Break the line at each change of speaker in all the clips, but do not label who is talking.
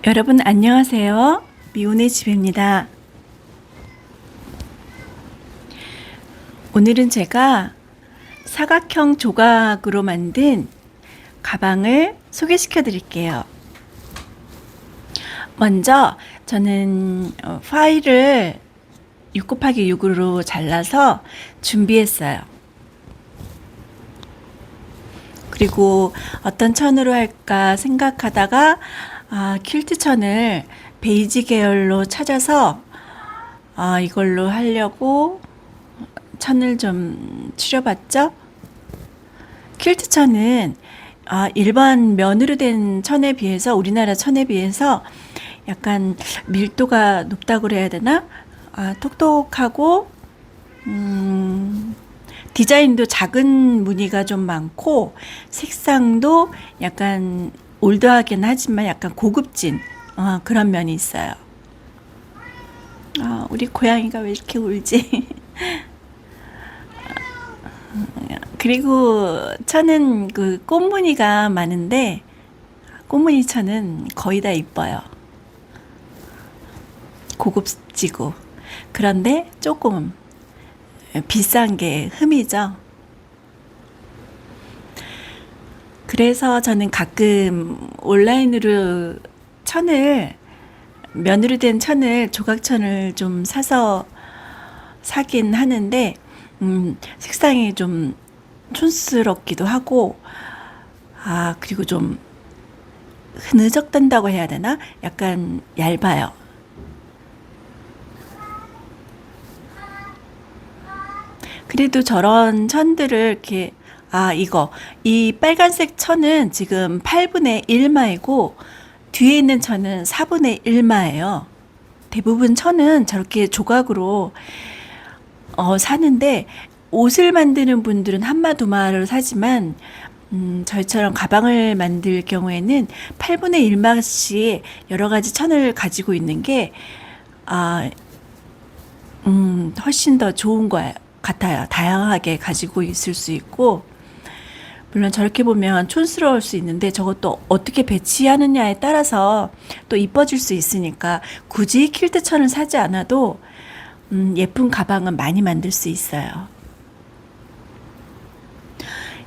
여러분 안녕하세요. 미혼의 집입니다. 오늘은 제가 사각형 조각으로 만든 가방을 소개시켜 드릴게요. 먼저 저는 파일을 6×6으로 잘라서 준비했어요. 그리고 어떤 천으로 할까 생각하다가 퀼트 천을 베이지 계열로 찾아서 이걸로 하려고 천을 좀 추려봤죠. 퀼트 천은 일반 면으로 된 천에 비해서, 우리나라 천에 비해서 약간 밀도가 높다고 그래야 되나? 톡톡하고 디자인도 작은 무늬가 좀 많고 색상도 약간 올드하긴 하지만 약간 고급진 그런 면이 있어요. 우리 고양이가 왜 이렇게 울지? 그리고 천은 그 꽃무늬가 많은데 꽃무늬 천은 거의 다 이뻐요. 고급지고. 그런데 조금 비싼 게 흠이죠. 그래서 저는 가끔 온라인으로 천을, 면으로 된 천을, 조각천을 좀 사긴 하는데, 색상이 좀 촌스럽기도 하고, 그리고 좀 흐느적된다고 해야 되나? 약간 얇아요. 그래도 저런 천들을 이렇게 이 빨간색 천은 지금 8분의 1마이고 뒤에 있는 천은 4분의 1마예요. 대부분 천은 저렇게 조각으로 사는데 옷을 만드는 분들은 한 마, 두 마를 사지만 저희처럼 가방을 만들 경우에는 8분의 1마씩 여러 가지 천을 가지고 있는 게 훨씬 더 좋은 거 같아요. 다양하게 가지고 있을 수 있고, 물론 저렇게 보면 촌스러울 수 있는데 저것도 어떻게 배치하느냐에 따라서 또 이뻐질 수 있으니까 굳이 퀼트천을 사지 않아도 예쁜 가방은 많이 만들 수 있어요.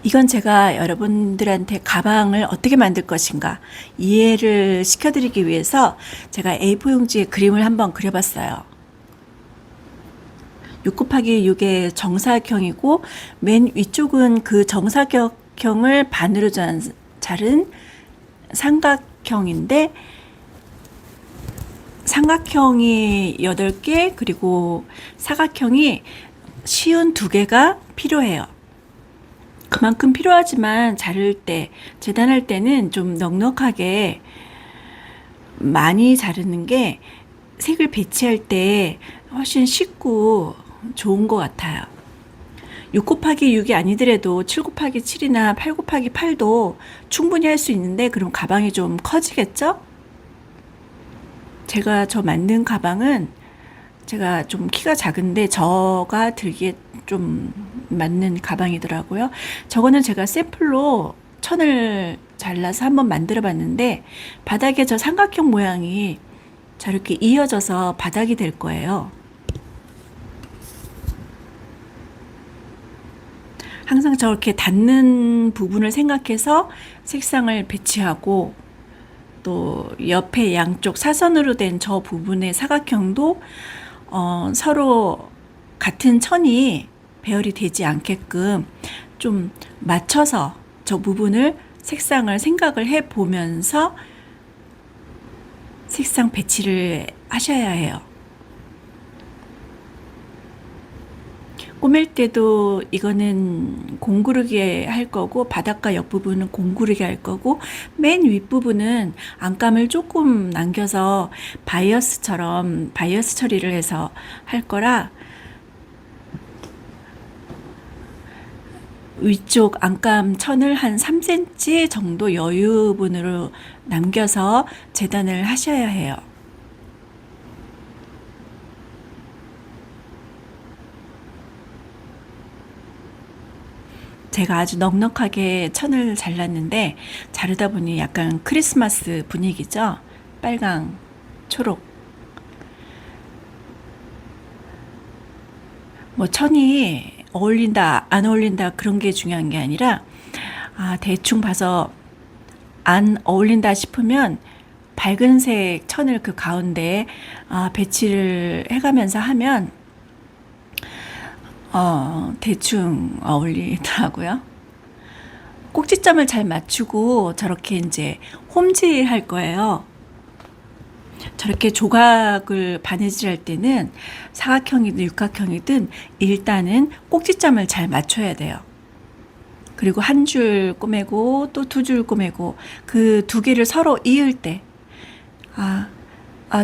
이건 제가 여러분들한테 가방을 어떻게 만들 것인가 이해를 시켜드리기 위해서 제가 A4 용지에 그림을 한번 그려봤어요. 6×6의 정사각형이고 맨 위쪽은 그 정사각형을 반으로 자른 삼각형인데, 삼각형이 8개 그리고 사각형이 쉬운 2개가 필요해요. 그만큼 필요하지만 자를 때, 재단할 때는 좀 넉넉하게 많이 자르는 게 색을 배치할 때 훨씬 쉽고 좋은 것 같아요. 6×6이 아니더라도 7×7이나 8×8도 충분히 할 수 있는데 그럼 가방이 좀 커지겠죠? 저 만든 가방은 제가 좀 키가 작은데 저가 들기에 좀 맞는 가방이더라고요. 저거는 제가 샘플로 천을 잘라서 한번 만들어 봤는데 바닥에 저 삼각형 모양이 저렇게 이어져서 바닥이 될 거예요. 항상 저렇게 닿는 부분을 생각해서 색상을 배치하고, 또 옆에 양쪽 사선으로 된 저 부분의 사각형도 서로 같은 천이 배열이 되지 않게끔 좀 맞춰서 저 부분을 색상을 생각을 해 보면서 색상 배치를 하셔야 해요. 꾸밀 때도 이거는 공구르게 할 거고, 바닥과 옆부분은 공구르게 할 거고, 맨 윗부분은 안감을 조금 남겨서 바이어스 처리를 해서 할 거라, 위쪽 안감 천을 한 3cm 정도 여유분으로 남겨서 재단을 하셔야 해요. 제가 아주 넉넉하게 천을 잘랐는데 자르다 보니 약간 크리스마스 분위기죠. 빨강, 초록. 뭐 천이 어울린다, 안 어울린다 그런 게 중요한 게 아니라 대충 봐서 안 어울린다 싶으면 밝은색 천을 그 가운데 배치를 해가면서 하면 대충 어울리더라고요. 꼭지점을 잘 맞추고 저렇게 이제 홈질 할 거예요. 저렇게 조각을 바느질할 때는 사각형이든 육각형이든 일단은 꼭지점을 잘 맞춰야 돼요. 그리고 한 줄 꼬매고 또 두 줄 꼬매고 그 두 개를 서로 이을 때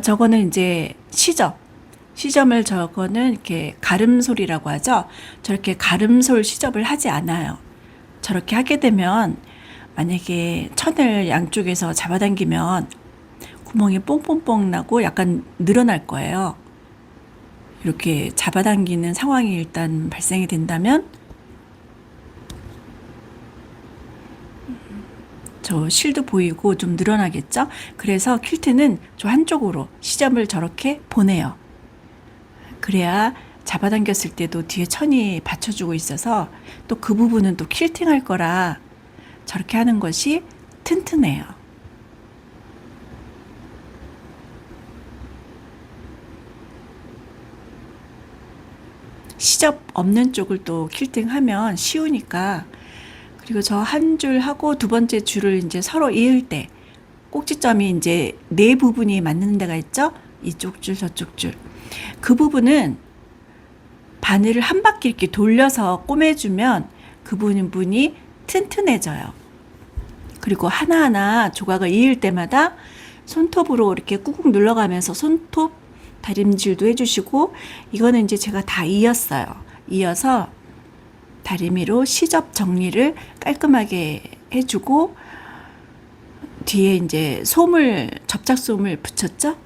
저거는 이제 시점을 저거는 이렇게 가름솔이라고 하죠. 저렇게 가름솔 시접을 하지 않아요. 저렇게 하게 되면 만약에 천을 양쪽에서 잡아당기면 구멍이 뽕뽕뽕 나고 약간 늘어날 거예요. 이렇게 잡아당기는 상황이 일단 발생이 된다면 저 실도 보이고 좀 늘어나겠죠? 그래서 퀼트는 저 한쪽으로 시접을 저렇게 보내요. 그래야 잡아당겼을 때도 뒤에 천이 받쳐주고 있어서 또 그 부분은 또 퀼팅할 거라 저렇게 하는 것이 튼튼해요. 시접 없는 쪽을 또 퀼팅하면 쉬우니까. 그리고 저 한 줄 하고 두 번째 줄을 이제 서로 이을 때 꼭지점이 이제 네 부분이 맞는 데가 있죠? 이쪽 줄 저쪽 줄. 그 부분은 바늘을 한 바퀴 이렇게 돌려서 꼬매주면 그 부분이 튼튼해져요. 그리고 하나하나 조각을 이을 때마다 손톱으로 이렇게 꾹꾹 눌러가면서 손톱 다림질도 해주시고, 이거는 이제 제가 다 이었어요. 이어서 다리미로 시접 정리를 깔끔하게 해주고, 뒤에 이제 접착솜을 붙였죠?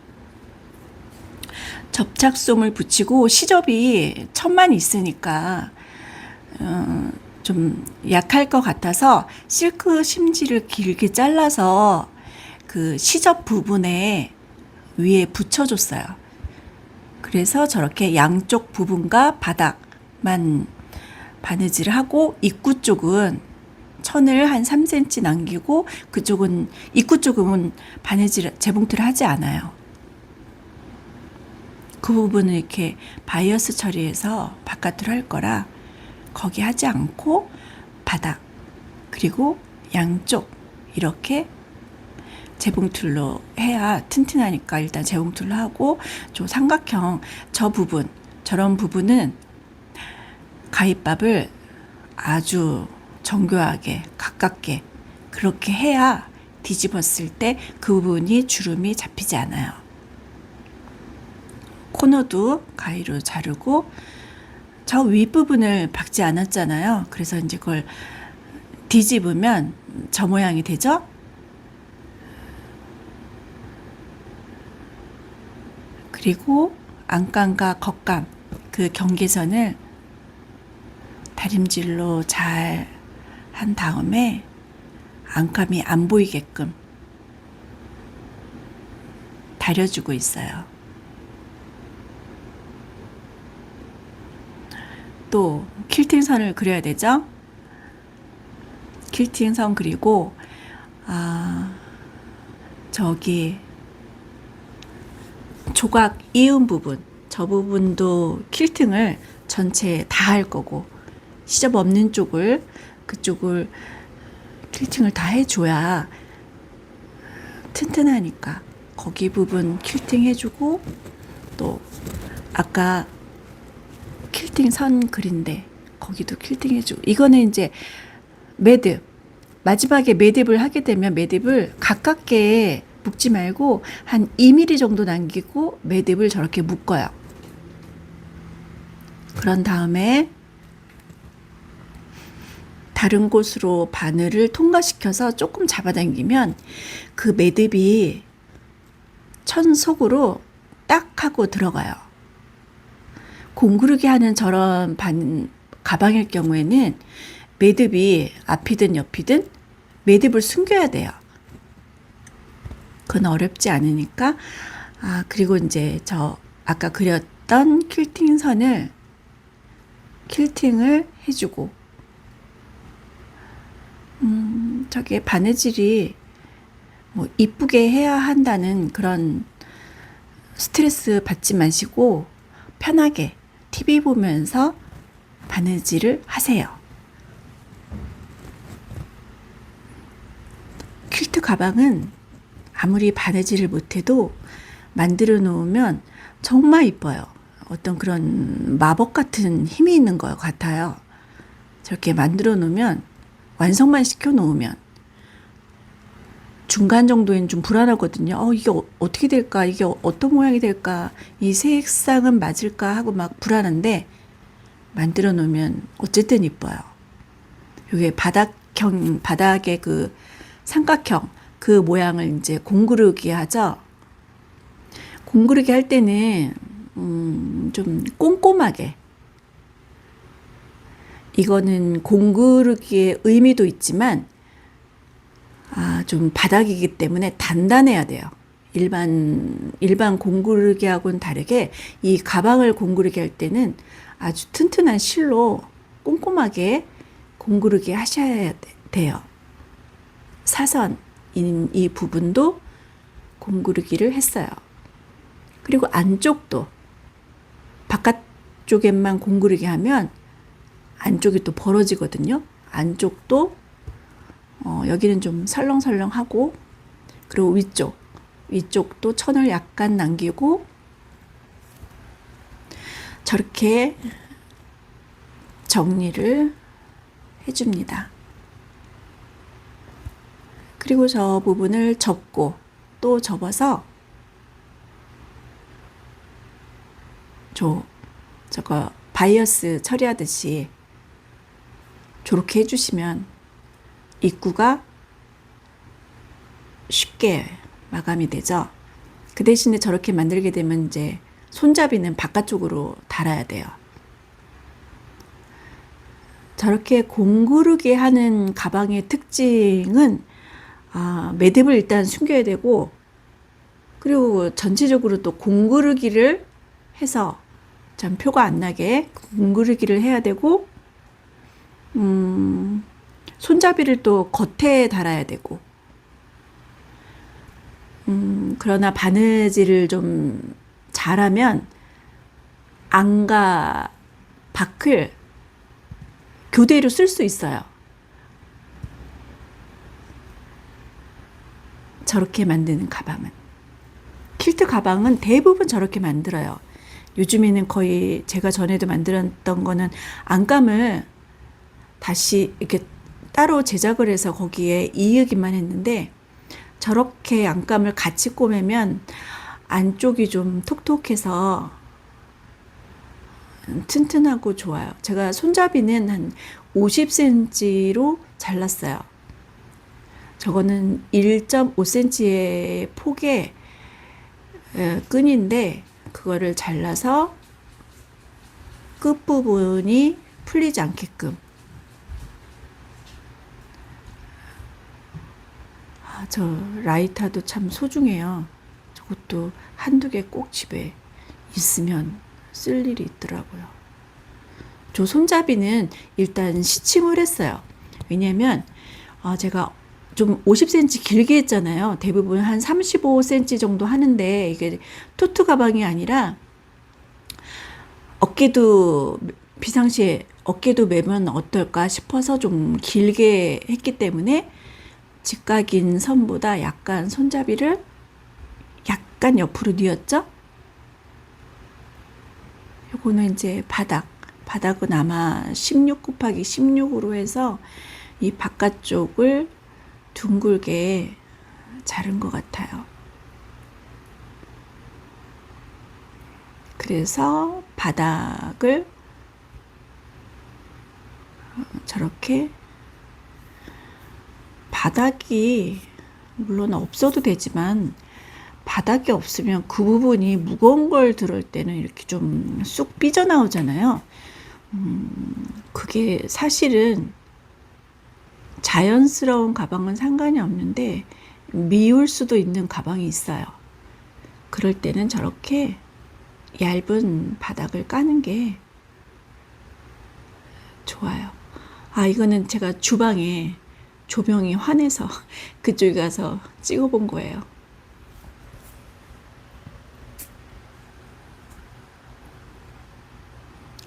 접착솜을 붙이고 시접이 천만 있으니까 좀 약할 것 같아서 실크 심지를 길게 잘라서 그 시접 부분에 위에 붙여줬어요. 그래서 저렇게 양쪽 부분과 바닥만 바느질을 하고, 입구 쪽은 천을 한 3cm 남기고 그쪽은 입구 쪽은 바느질 재봉틀을 하지 않아요. 그 부분은 이렇게 바이어스 처리해서 바깥으로 할 거라 거기 하지 않고 바닥 그리고 양쪽 이렇게 재봉틀로 해야 튼튼하니까 일단 재봉틀로 하고, 저 삼각형 저런 부분은 가위밥을 아주 정교하게 가깝게 그렇게 해야 뒤집었을 때 그 부분이 주름이 잡히지 않아요. 코너도 가위로 자르고, 저 윗부분을 박지 않았잖아요. 그래서 이제 그걸 뒤집으면 저 모양이 되죠. 그리고 안감과 겉감 그 경계선을 다림질로 잘 한 다음에 안감이 안 보이게끔 다려주고 있어요. 또 퀼팅선을 그려야 되죠. 퀼팅선 그리고 저기 조각 이은 부분, 저 부분도 퀼팅을 전체 다 할 거고, 시접 없는 쪽을 그쪽을 퀼팅을 다 해줘야 튼튼하니까 거기 부분 퀼팅 해주고, 또 아까 퀼팅 선 그린데 거기도 퀼팅 해주고, 이거는 이제 매듭, 마지막에 매듭을 하게 되면 매듭을 가깝게 묶지 말고 한 2mm 정도 남기고 매듭을 저렇게 묶어요. 그런 다음에 다른 곳으로 바늘을 통과시켜서 조금 잡아당기면 그 매듭이 천 속으로 딱 하고 들어가요. 공구르기 하는 저런 가방일 경우에는 매듭이 앞이든 옆이든 매듭을 숨겨야 돼요. 그건 어렵지 않으니까. 그리고 이제 저 아까 그렸던 퀼팅 선을 퀼팅을 해주고, 저게 바느질이 뭐 이쁘게 해야 한다는 그런 스트레스 받지 마시고 편하게 TV 보면서 바느질을 하세요. 퀼트 가방은 아무리 바느질을 못해도 만들어 놓으면 정말 이뻐요. 어떤 그런 마법 같은 힘이 있는 것 같아요. 저렇게 만들어 놓으면, 완성만 시켜 놓으면, 중간 정도엔 좀 불안하거든요. 이게 어떻게 될까? 이게 어떤 모양이 될까? 이 색상은 맞을까? 하고 막 불안한데, 만들어 놓으면 어쨌든 이뻐요. 이게 바닥에 그 삼각형, 그 모양을 이제 공구르기 하죠. 공구르기 할 때는 좀 꼼꼼하게, 이거는 공구르기의 의미도 있지만 좀 바닥이기 때문에 단단해야 돼요. 일반 공구르기하고는 다르게 이 가방을 공구르기 할 때는 아주 튼튼한 실로 꼼꼼하게 공구르기 하셔야 돼요. 사선인 이 부분도 공구르기를 했어요. 그리고 안쪽도 바깥쪽에만 공구르기 하면 안쪽이 또 벌어지거든요. 안쪽도 여기는 좀 설렁설렁하고, 그리고 위쪽도 천을 약간 남기고, 저렇게 정리를 해줍니다. 그리고 저 부분을 접고 또 접어서 저거 바이어스 처리하듯이 저렇게 해주시면 입구가 쉽게 마감이 되죠. 그 대신에 저렇게 만들게 되면 이제 손잡이는 바깥쪽으로 달아야 돼요. 저렇게 공구르기 하는 가방의 특징은 매듭을 일단 숨겨야 되고, 그리고 전체적으로 또 공구르기를 해서 참 표가 안 나게 공구르기를 해야 되고, 손잡이를 또 겉에 달아야 되고, 그러나 바느질을 좀 잘하면 안과 밖을 교대로 쓸 수 있어요. 저렇게 만드는 가방은. 퀼트 가방은 대부분 저렇게 만들어요. 요즘에는 거의 제가 전에도 만들었던 거는 안감을 다시 이렇게 따로 제작을 해서 거기에 이으기만 했는데, 저렇게 안감을 같이 꼬매면 안쪽이 좀 톡톡해서 튼튼하고 좋아요. 제가 손잡이는 한 50cm로 잘랐어요. 저거는 1.5cm의 폭의 끈인데, 그거를 잘라서 끝부분이 풀리지 않게끔. 저 라이터도 참 소중해요. 저것도 한두 개 꼭 집에 있으면 쓸 일이 있더라고요. 저 손잡이는 일단 시침을 했어요. 왜냐면 제가 좀 50cm 길게 했잖아요. 대부분 한 35cm 정도 하는데, 이게 토트 가방이 아니라 어깨도 비상시에 어깨도 매면 어떨까 싶어서 좀 길게 했기 때문에 직각인 선보다 약간 손잡이를 약간 옆으로 뉘었죠. 요거는 이제 바닥은 아마 16 곱하기 16으로 해서 이 바깥쪽을 둥글게 자른 것 같아요. 그래서 바닥을 저렇게, 바닥이 물론 없어도 되지만 바닥이 없으면 그 부분이 무거운 걸 들을 때는 이렇게 좀 쑥 삐져나오잖아요. 그게 사실은 자연스러운 가방은 상관이 없는데, 미울 수도 있는 가방이 있어요. 그럴 때는 저렇게 얇은 바닥을 까는 게 좋아요. 아, 이거는 제가 주방에 조명이 환해서 그쪽에 가서 찍어본 거예요.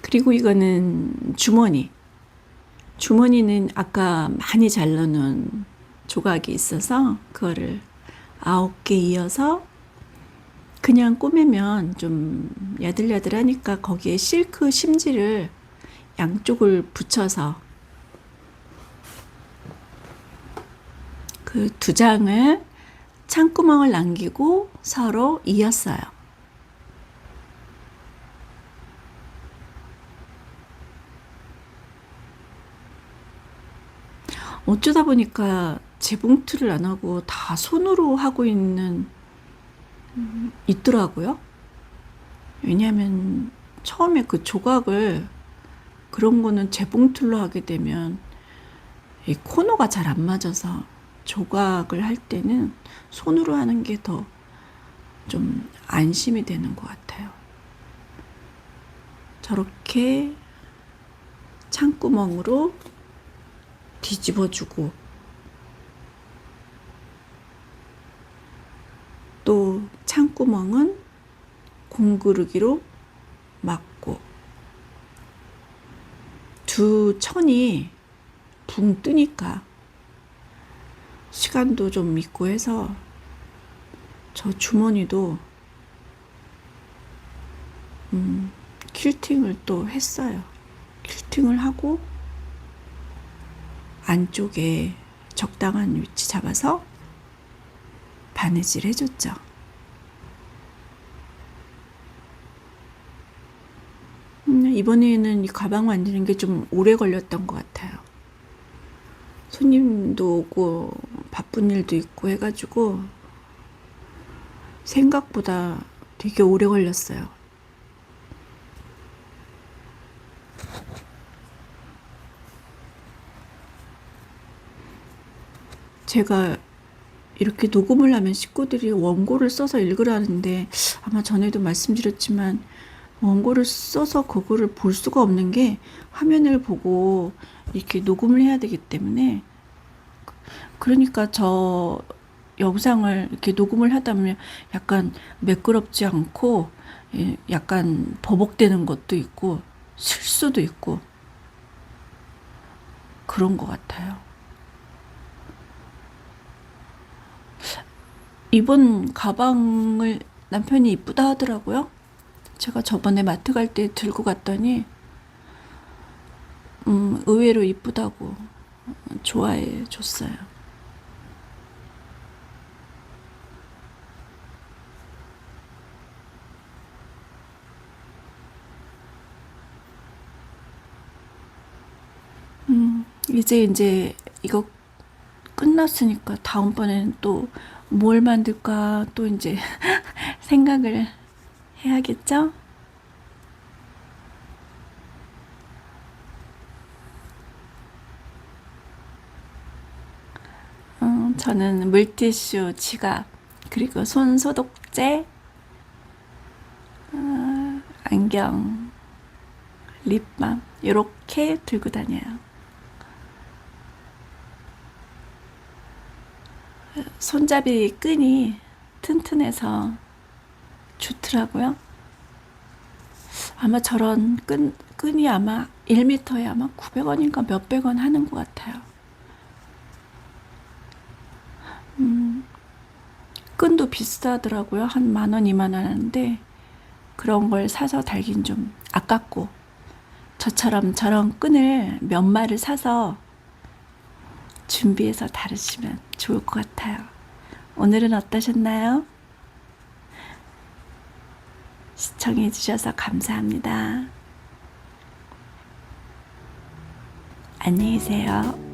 그리고 이거는 주머니. 주머니는 아까 많이 잘라놓은 조각이 있어서 그거를 9개 이어서 그냥 꼬매면 좀 야들야들하니까 거기에 실크 심지를 양쪽을 붙여서 그 2장을 창구멍을 남기고 서로 이었어요. 어쩌다 보니까 재봉틀을 안 하고 다 손으로 하고 있더라고요. 왜냐하면 처음에 그 조각을 그런 거는 재봉틀로 하게 되면 이 코너가 잘 안 맞아서 조각을 할 때는 손으로 하는 게 더 좀 안심이 되는 것 같아요. 저렇게 창구멍으로 뒤집어주고 또 창구멍은 공구르기로 막고 두 천이 붕 뜨니까 시간도 좀 있고 해서 저 주머니도 퀼팅을 또 했어요. 퀼팅을 하고 안쪽에 적당한 위치 잡아서 바느질 해줬죠. 이번에는 이 가방 만드는 게 좀 오래 걸렸던 것 같아요. 손님도 오고 바쁜 일도 있고 해가지고 생각보다 되게 오래 걸렸어요. 제가 이렇게 녹음을 하면 식구들이 원고를 써서 읽으라는데 아마 전에도 말씀드렸지만 원고를 써서 그거를 볼 수가 없는 게 화면을 보고 이렇게 녹음을 해야 되기 때문에 그러니까 저 영상을 이렇게 녹음을 하다 보면 약간 매끄럽지 않고 약간 버벅대는 것도 있고 실수도 있고 그런 것 같아요. 이번 가방을 남편이 이쁘다 하더라고요. 제가 저번에 마트 갈 때 들고 갔더니 의외로 이쁘다고 좋아해 줬어요. 이제 이거 끝났으니까 다음번에는 또 뭘 만들까 또 이제 생각을 해야겠죠? 저는 물티슈, 지갑, 그리고 손 소독제, 안경, 립밤 이렇게 들고 다녀요. 손잡이 끈이 튼튼해서 좋더라고요. 아마 저런 끈이 아마 1m에 아마 900원인가 몇백 원 하는 것 같아요. 끈도 비싸더라고요. 한 10,000원, 20,000원 하는데 그런 걸 사서 달긴 좀 아깝고 저처럼 저런 끈을 몇 마를 사서 준비해서 다루시면 좋을 것 같아요. 오늘은 어떠셨나요? 시청해 주셔서 감사합니다. 안녕히 계세요.